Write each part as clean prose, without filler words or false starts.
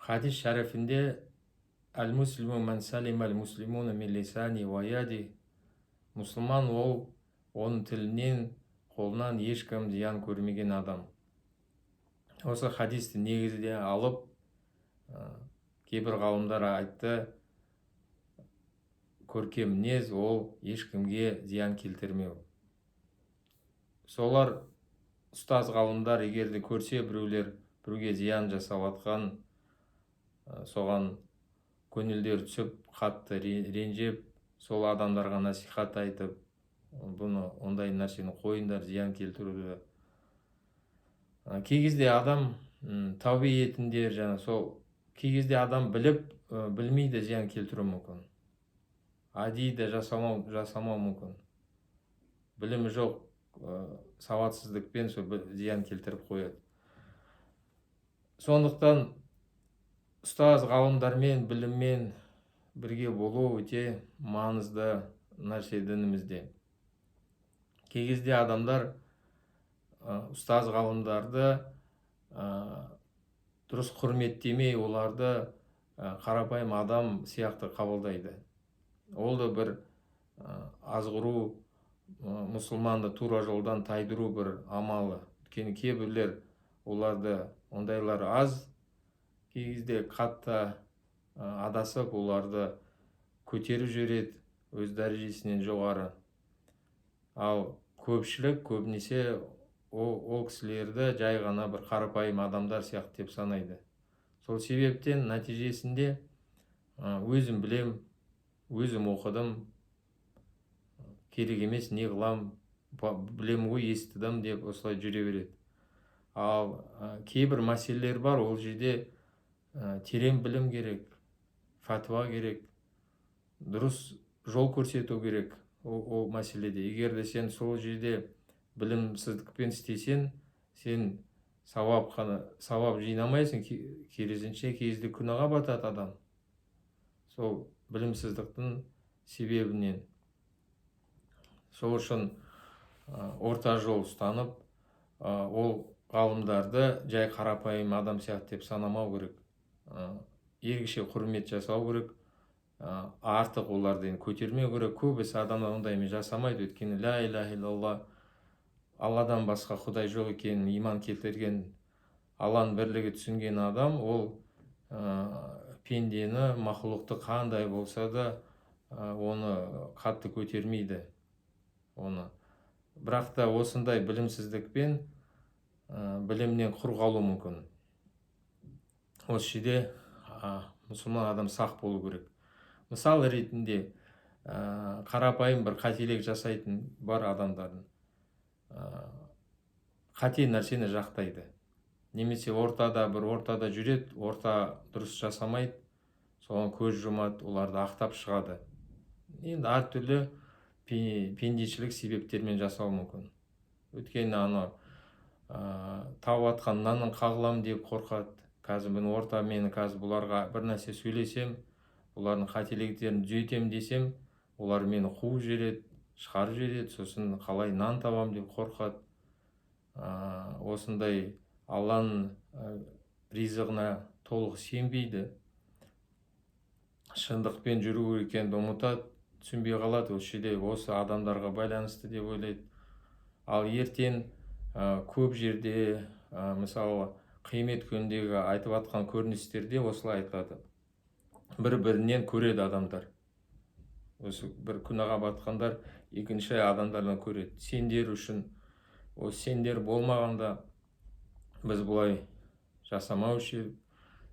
Хадис шәрифінде әл-муслиму мән салим әл-муслимуна мин лисани ва яди, мұсылман ол оның тілінен, қолынан ешкім зиян көрмеген адам. Осы хадисті негізде алып, кейбір ғалымдар айтты, көркем мінез ол ешкімге зиян келтірмеу. Солар ұстаз ғалымдар егерде көрсе біреулер біреуге зиян жасап атқан, соған көңілдер түсіп, қатты ренжеп, сол адамдарға насихат айтып, бұны ондай нәрсені қойыңдар, зиян келтіруді. Кей кезде адам тәубе етіндер, сол кей кезде адам біліп, білмейді зиян келтіру мүмкін. Әдейі жасамау мүмкін. Білімі жоқ, сауатсыздықпен зиян келтіріп қояды. Сондықтан ұстаз ғалымдармен, біліммен бірге болу өте маңызды нәрсе дінімізде. Кей кезде адамдар ұстаз ғалымдарды дұрыс құрметтемей, оларды қарапайым адам сияқты қабылдайды. Ол да бір азғыру, мұсылманды тура жолдан тайдыру бір амалы. Өйткені кейбірлер оларды ондайлар аз, кей кезде қатты адасып, оларды көтеріп жібереді өз дәрежесінен жоғары. Ал көпшілік көбінесе ол кісілерді жай ғана бір қарапайым адамдар сияқты деп санайды. Сол себептен нәтижесінде өзім білем, өзім оқыдым, керек емес не қылам, білем ғой, естідім деп осылай жүре береді. Ал кейбір мәселелер бар, ол жерде терең білім керек, фәтуа керек, дұрыс жол көрсету керек ол мәселеде. Егер де сен сол жерде білімсіздікпен істесең, сен сауап жинамайсың, керісінше кезде күнәға батады адам. Сол білімсіздіктің себебінен. Сол үшін орта жол ұстанып, ол ғалымдарды жай қарапайым адам сияқты деп санамау керек. Ерекше құрмет жасау керек, артық оларды көтермеу керек. Көбісі адамдар ондаймен жасамайды, өйткені ля иляха иллалла, Алладан басқа Құдай жоқ екенін иман келтірген, Алланың бірлігі түсінген адам, ол пендені, мақұлықты қандай болса да оны қатты көтермейді. Бірақ та осындай білімсіздікпен білімнен құр қалу мүмкін. Осы жерде мұсылман адам сақ болу керек. Мысал ретінде қарапайым бір қателік жасайтын бар адамдардың. Қате нәрсені жақтайды. Немесе ортада жүреді, орта дұрыс жасамайды, соған көз жұмады, оларды ақтап шығады. Енді әртүрлі пендешілік себептермен жасау мүмкін. Өйткені тауып атқан нанын қағылам деп қорқады. Қазір мені қазір бұларға бір нәрсе сөйлесем, олардың қателіктерін түзетем десем, олар мені қуып жібереді, шығарып жібереді, сосын қалай нан табам деп қорқады. Осындай Алланың ризығына толық сенбейді. Шындықпен жүру екенін ұмытады, түсінбей қалады. Осы адамдарға байланысты деп ойлайды. Ал ертең көп жерде, мысалы, қиямет күніндегі айтып атқан көріністерде осылай айтылады. Бір-бірінен көреді адамдар. Осы бір күнәға батқандар екінші адамдардан көреді. Сендер үшін, сендер болмағанда біз бұлай жасамау үшін,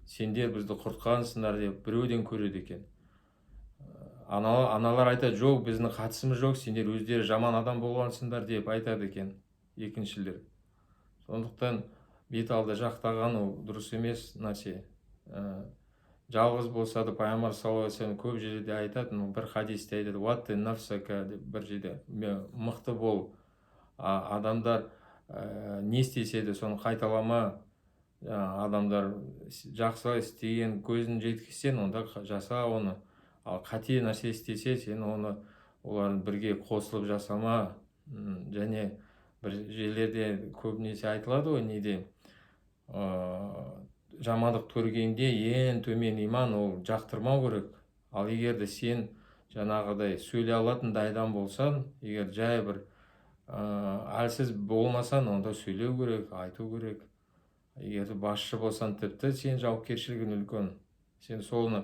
сендер бізді құртқансыңдар деп біреуден көреді екен. Аналар айтады, жоқ, біздің қатысымыз жоқ, сендер өздері жаман адам болғансыңдар деп айтады екен екіншілер. Сондықтан бет алды жақтаған ол дұрыс емес нәрсе. Жалғыз болса да пайғамбар саллаллаху алейхи вассалам көп жерде айтады, бір хадисте айтады, уатты нафсака деп бір жерде, мықты бол. Адамдар не істесе де соны қайталама. Адамдар жақсы істеген көзін жеткізсең, онда жаса оны. Ал қате нәрсе істесе, сен оны олардың бірге қосылып жасама. Және бір жерлерде көбінесе айтылады ғой, неде жамандық көргенде ең төмен иман ол жақтырмау керек. Ал егерде сен жаңағыдай сөйлей алатындай адам болсаң, егер жай бір әлсіз болмасаң, онда сөйлеу керек, айту керек. Егер басшы болсаң, тіпті сен жауапкершілігің үлкен. Сен соны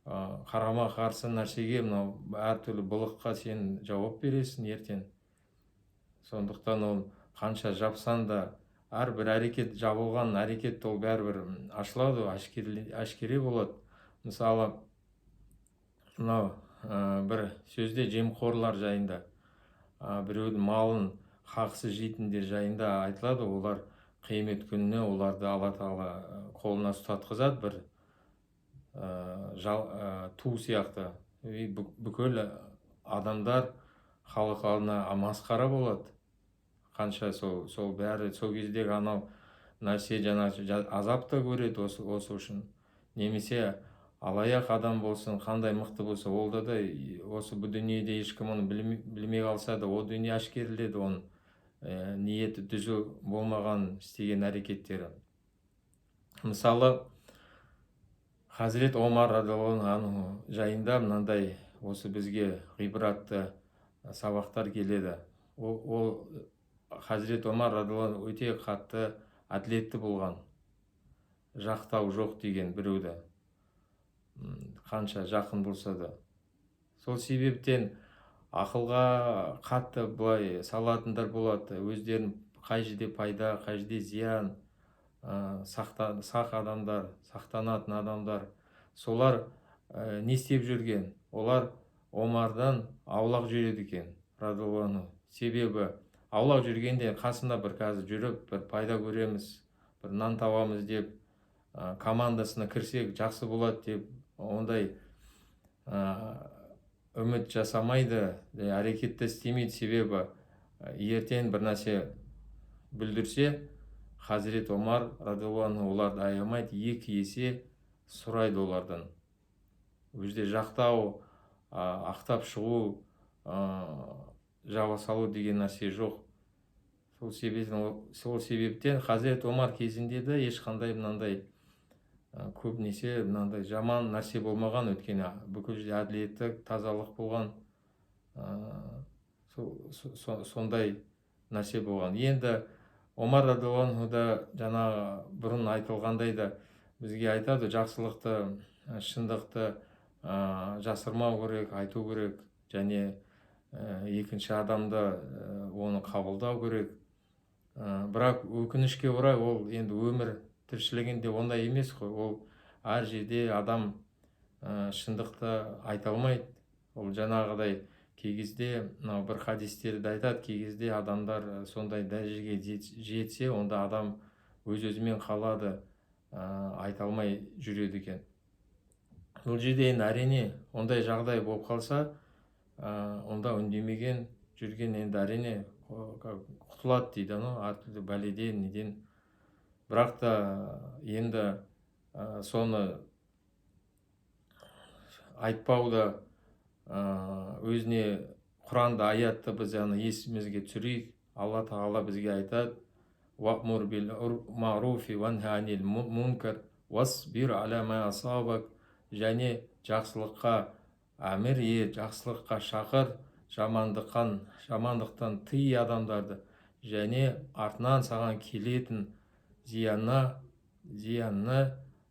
қарама қарсы нәрсеге, мынау әртүрлі былыққа сен жауап бересің ертең. Сондықтан ол қанша жапсан да, әрбір әрекет, жабылған әрекет ол бәрібір ашылады, әшкере болады. Мысалы, мынау бір сөзде жемқорлар жайында, біреудің малын хақсыз жейтіндер жайында айтылады. Олар қиямет күніне оларды Алла Тағала қолына ұстатқызады, бір ту сияқты. Бүкіл адамдар халық алдына масқара болады. Қанша сол бәрі сол кездегі анау нәрсе азап та көреді осы үшін. Немесе алаяқ адам болсын, қандай мықты болса, олда да осы бұл дүниеде ешкім оны білмей қалса да, ол дүние әшкереледі оның ниеті түзу болмаған істеген әрекеттері. Мысалы, Хазірет Омар радиаллаху анху жайында мынандай осы бізге ғибратты сабақтар келеді. Ол Хазірет Омар радиаллаху өте қатты әділетті болған, жақтау жоқ деген біреуді, қанша жақын болса да. Сол себептен ақылға қатты былай салатындар болады. Өздерін қай жерде пайда, қай жерде зиян, сақ адамдар, сақтанатын адамдар, солар не істеп жүрген? Олар Омардан аулақ жүреді екен, радиаллаху анху. Себебі аулақ жүргенде қасында бір қазір жүріп, бір пайда көреміз, бір нан табамыз деп, командасына кірсек жақсы болады деп, ондай үміт жасамайды, әрекетті істемейді. Себебі ертең бір нәрсе бүлдірсе, Хазірет Омар радиаллаху анху оларды аямайды, 2 есе сұрайды олардан. Өзде жақтау, ақтап шығу, жаба салу деген нәрсе жоқ. Сол себептен Хазірет Омар кезінде де ешқандай мынандай көбінесе мынандай жаман нәрсе болмаған, өткені бүкіл жерде әділеттік, тазалық болған, сондай нәрсе болған. Енді Омар радиаллаху анху да жаңағы бұрын айтылғандай да бізге айтады, жақсылықты, шындықты жасырмау керек, айту керек, және екінші адамды оны қабылдау керек. Бірақ өкінішке орай ол енді өмір тіршілігінде ондай емес қой. Ол әр жерде адам шындықты айта алмайды. Ол жаңағыдай кей кезде бір хадистерді айтады, кей кезде адамдар сондай дәрежеге жетсе, онда адам өз-өзімен қалады, айта алмай жүреді екен. Бұл жерде енді әрине ондай жағдай болып қалса, онда үндемеген жүрген енді әрине құтылады дейді, әртүрлі бәледен, неден. Бірақ та енді соны айтпауды, өзіне Құранды, аятты біз есімізге түсірейік. Алла Тағала бізге айтады: «Уамур бил маруфи ванхи анил мункар васбир аля ма асабак». Және жақсылыққа әмір ет, жақсылыққа шақыр, жамандықтан тый адамдарды, және артынан саған келетін зиянны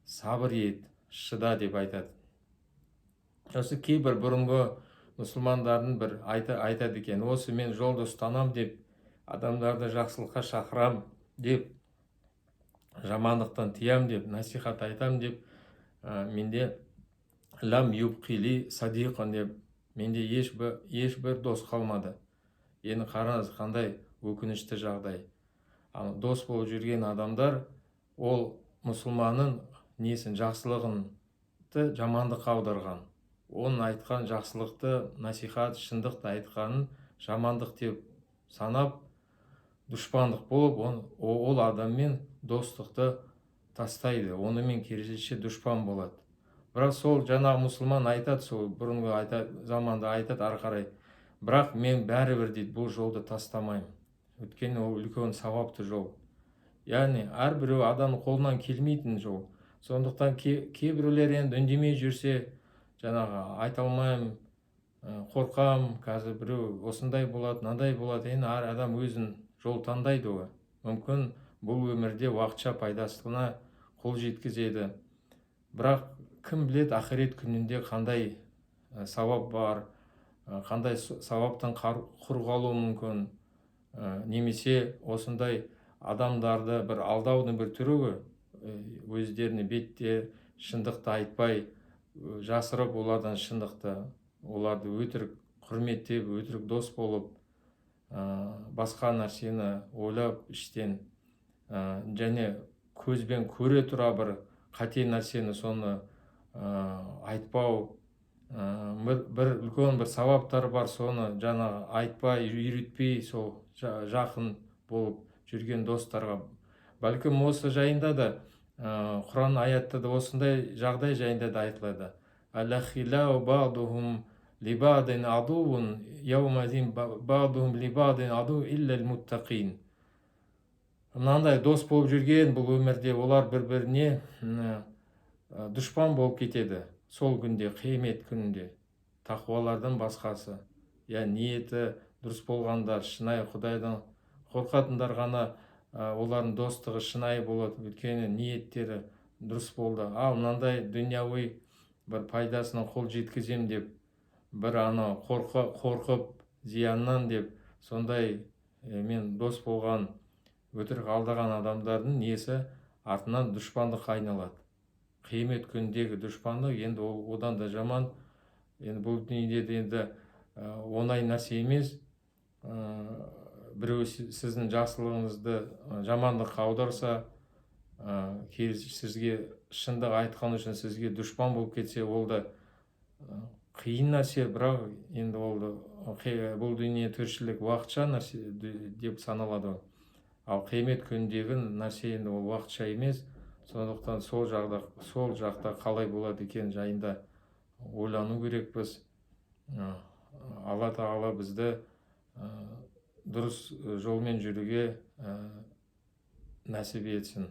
сабыр ет, шыда деп айтады. Осы кейбір бұрынғы мұсылмандардың бір айтады екен: осы мен жолды ұстанам деп, адамдарды жақсылыққа шақырам деп, жамандықтан тиям деп, насихат айтам деп, менде лам юбқили садиқан деп, менде ешбір дос қалмады. Енді қараңыз, қандай өкінішті жағдай. Дос болып жүрген адамдар, ол мұсылманның несін, жақсылығын жамандыққа аударған. Оның айтқан жақсылықты, насихат, шындықты айтқанын жамандық деп санап, дұшпандық болып, ол адаммен достықты тастайды, онымен керісінше дұшпан болады. Бірақ сол жаңағы мұсылман айтады, сол бұрынғы заманда айтады ары қарай: бірақ мен бәрібір дейді, бұл жолды тастамаймын. Өйткені ол үлкен сауапты жол. Яғни әрбіреу адамның қолынан келмейтін жол. Сондықтан кейбіреулер енді үндемей жүрсе, жаңағы айта алмаймын, қорқам, қазір біреу осындай болады, мынандай болады. Енді әр адам өзін жол таңдайды ғой. Мүмкін бұл өмірде уақытша пайдасына қол жеткізеді. Бірақ кім біледі, ақырет күнінде қандай сауап бар, қандай сауаптан құр қалуы мүмкін. Немесе осындай адамдарды бір алдаудың бір түрі ғой. Өздеріне бетте шындықты айтпай, жасырып олардан шындықты, оларды өтірік құрметтеп, өтірік дос болып, басқа нәрсені ойлап іштен, және көзбен көре тұра бір қате нәрсені соны айтпау, бір үлкен бір сауаптар бар, соны жаңа айтпай, үйретпей, сол жақын болып жүрген достарға. Бәлкім осы жайында да Құран аятта да осындай жағдай жайында да айтылады. Әл-ахилау баъдухум либадин адуун яумазин баъдухум либадин аду иллал муттақин. Мынандай дос болып жүрген бұл өмірде олар бір-біріне дұшпан болып кетеді. Сол күнде, қиямет күнінде, тақуалардан басқасы, ниеті дұрыс болғандар, шынайы Құдайдан қорқатындар ғана олардың достығы шынайы болады, өйткені ниеттері дұрыс болды. Ал мынандай дүнияуи бір пайдасына қол жеткізем деп, бір қорқып зияннан деп, сондай мен дос болған, өтірік алдаған адамдардың несі артынан дұшпандық айналады. Қиямет күніндегі дұшпандық енді одан да жаман. Енді бұл дүниеде енді оңай нәрсе емес. Біреу сіздің жақсылығыңызды жамандыққа аударса, сізге шындық айтқан үшін сізге дұшпан болып кетсе, ол да қиын нәрсе. Бірақ енді бұл дүние тіршілік уақытша нәрсе деп саналады. Ал қиямет күніндегі нәрсе енді ол уақытша емес. Сондықтан сол жақта қалай болады екен жайында ойлану керекпіз. Алла тағала бізді дұрыс жолмен жүруге нәсіп етсін.